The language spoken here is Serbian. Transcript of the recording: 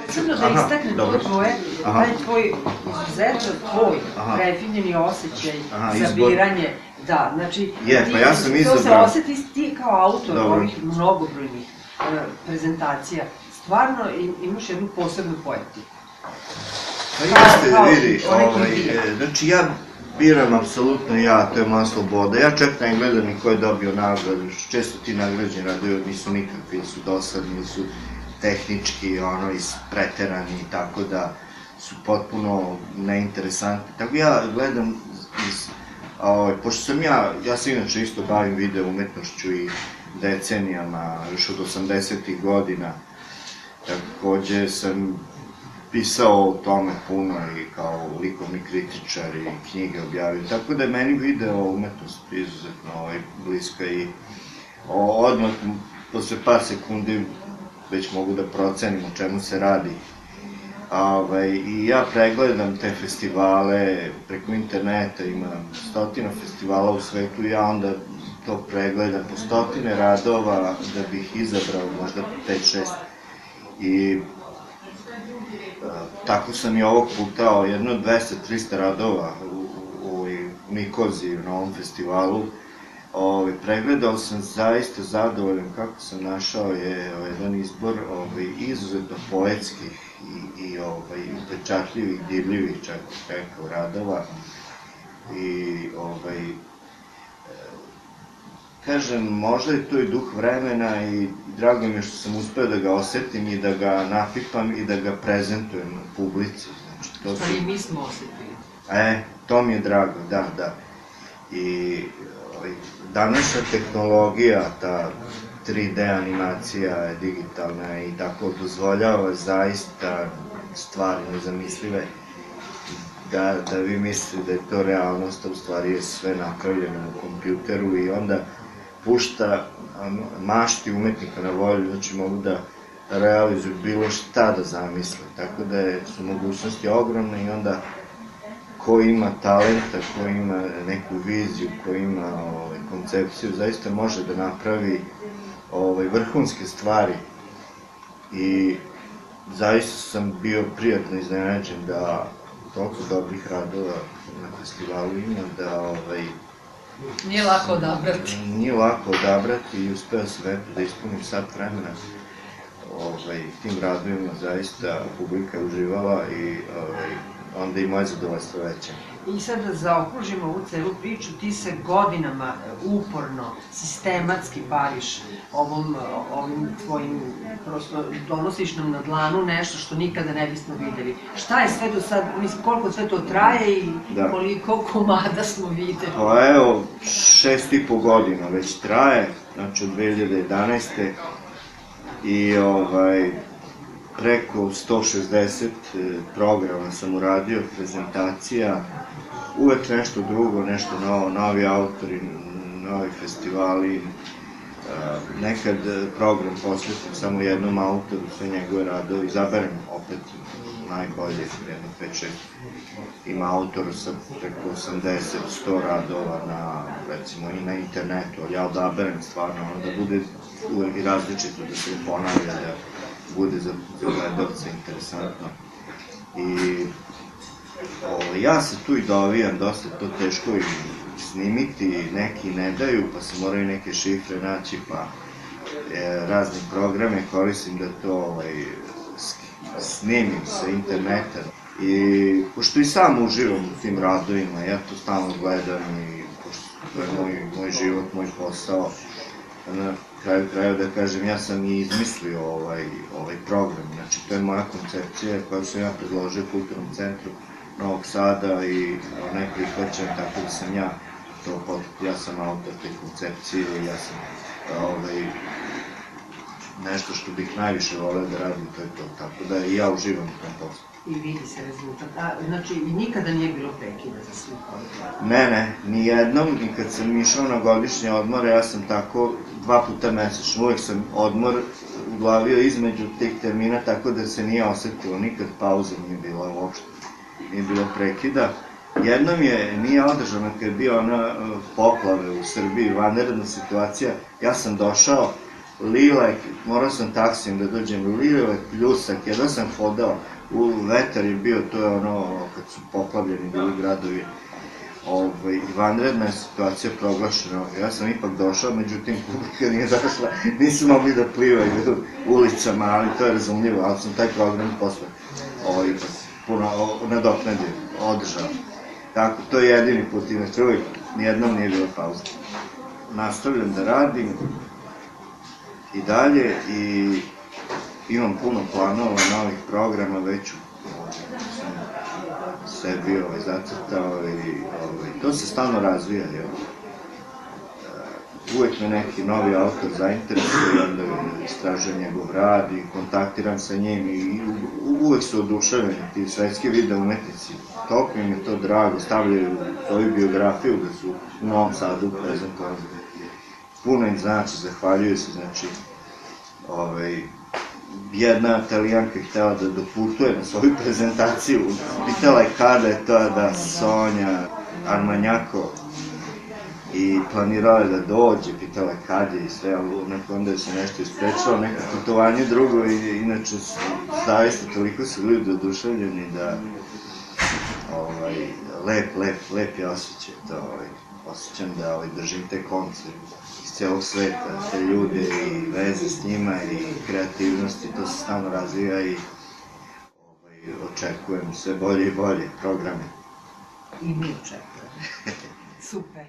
posebno da istaknem to tvoje, taj tvoj izuzetno tvoj prefinjeni osjećaj za biranje. Da, znači, to se osjeti ti kao autor ovih mnogobrojnih prezentacija. Stvarno imaš jednu posebnu poetiku. Pa jeste, vidi, znači ja biram apsolutno ja, to je moja sloboda. Ja čak ne gledam ni ko je dobio nagradu, često ti nagrađeni radovi nisu nikakvi, su dosadni, su tehnički, preterani, tako da su potpuno neinteresantni. Tako ja gledam pošto sam ja se inače isto bavim video umetnošću i decenijama, još od 80-ih godina, takođe sam pisao o tome puno i kao likovni kritičar i knjige objavio, tako da je meni video umetnost izuzetno bliska i odmah posle par sekundi već mogu da procenim o čemu se radi. I ja pregledam te festivale preko interneta, ima stotina festivala u svetu i ja onda to pregledam po stotine radova da bih izabrao možda 5-6 i tako sam i ovog puta jedno 200-300 radova u Nikoziji na ovom festivalu. Pregledao sam zaista zadovoljan kako sam našao jedan izbor izuzetno poetskih i upečatljivih, divljivih čak rekao radova i kažem, možda je to i duh vremena i drago mi je što sam uspeo da ga osetim i da ga napipam i da ga prezentujem u publici. Pa i mi smo osetili. To mi je drago, da. I današnja tehnologija, ta 3D animacija, digitalna i tako dozvoljava zaista stvari nezamislive da vi mislite da je to realnost, a u stvari je sve napravljeno u kompjuteru i onda pušta mašti umetnika na volju, znači mogu da realizuju bilo šta da zamisle, tako da su mogućnosti ogromne i onda ko ima talenta, ko ima neku viziju, ko ima koncepciju, zaista može da napravi vrhunske stvari i zaista sam bio prijatno iznenađen da toliko dobrih radova na festivalu ima da nije lako odabrati. Nije lako odabrati i uspeo sam eto da ispunim sat vremena tim radovima, zaista publika je uživala i onda i moje zadovoljstvo veće. I sad da zaokružimo ovu celu priču, ti se godinama uporno, sistematski baviš ovim tvojim, prosto donosiš nam na dlanu nešto što nikada ne bismo videli. Šta je sve do sad, mislim, koliko sve to traje i koliko komada smo videli? Pa evo, 6,5 godina već traje, znači od 2011. I preko 160 programa sam uradio, prezentacija, uvek nešto drugo, nešto novo, novi autori, novi festivali, nekad program posvetim samo jednom autoru, sve njegove radove, izaberem opet najbolje, jedno 5-6, ima autora sa preko 80-100 radova recimo i na internetu, ali ja odaberem stvarno, da bude uvek i različito, da se ponavlja, da bude za gledalce interesantno. I ja se tu i dovijam, dosta to teško i snimiti, neki ne daju, pa se moraju neke šifre naći, pa razne programe koristim da to snimim sa interneta. I pošto i sam uživam u tim radovima, ja to stalno gledam i pošto to je moj život, moj posao, na kraju krajeva da kažem, ja sam i izmislio ovaj program, znači to je moja koncepcija koju sam ja predložio Kulturnom centru Novog Sada i ne prihvaćam, tako da sam ja sam autor te koncepcije i ja sam nešto što bih najviše voleo da radim, to je to, tako da i ja uživam u tom poslu. I vidi se rezultat. Znači, i nikada nije bilo prekida za svih ovih? Ne, nijednom, i kad sam išao na godišnje odmore, ja sam tako 2 puta mesečno, uvek sam odmor uglavio između tih termina, tako da se nije osetilo, nikad pauza nije bila uopšte, nije bilo prekida. Jednom nije održano, kad je bio poplave u Srbiji, vanredna situacija, ja sam došao Lilek, morao sam taksijem da dođem u Lilek, Pljusak, jedno sam hodao, vetar je bio, to je ono, kad su poplavljeni bili gradovi, vanredna je situacija proglašena, ja sam ipak došao, međutim publika nije došla, nisu mogli da plivaju ulicama, ali to je razumljivo, ali sam taj program posle puno nadoknadio, održao. Tako, to je jedini put, inače uvijek nijednom nije bila pauza. Nastavljam da radim i dalje i imam puno planova, novih programa, već sam sebi zacrtao i to se stalno razvija. Uvek me neki novi autor zainteresuje, onda istražujem njegov rad i kontaktiram sa njim i uvek su oduševljeni ti svetski video umetnici. Toliko im je to drago, stavljaju svoju biografiju da su u Novom Sadu prezentovani. Puno im znači, zahvaljuju se, znači, jedna Italijanka je htela da doputuje na svoju prezentaciju, pitala je kada je to da Sonja Armanjako i planirala je da dođe, pitala je kad je i sve, ali onda je se nešto isprečilo, neko putovanje drugo i inače zaista toliko su ljudi oduševljeni da lep je osjećaj to, osjećam da držim te konce iz celog sveta, te ljude i veze s njima i kreativnost i to se stalno razvija i očekujem sve bolje i bolje programe. I mi očekujemo. Super.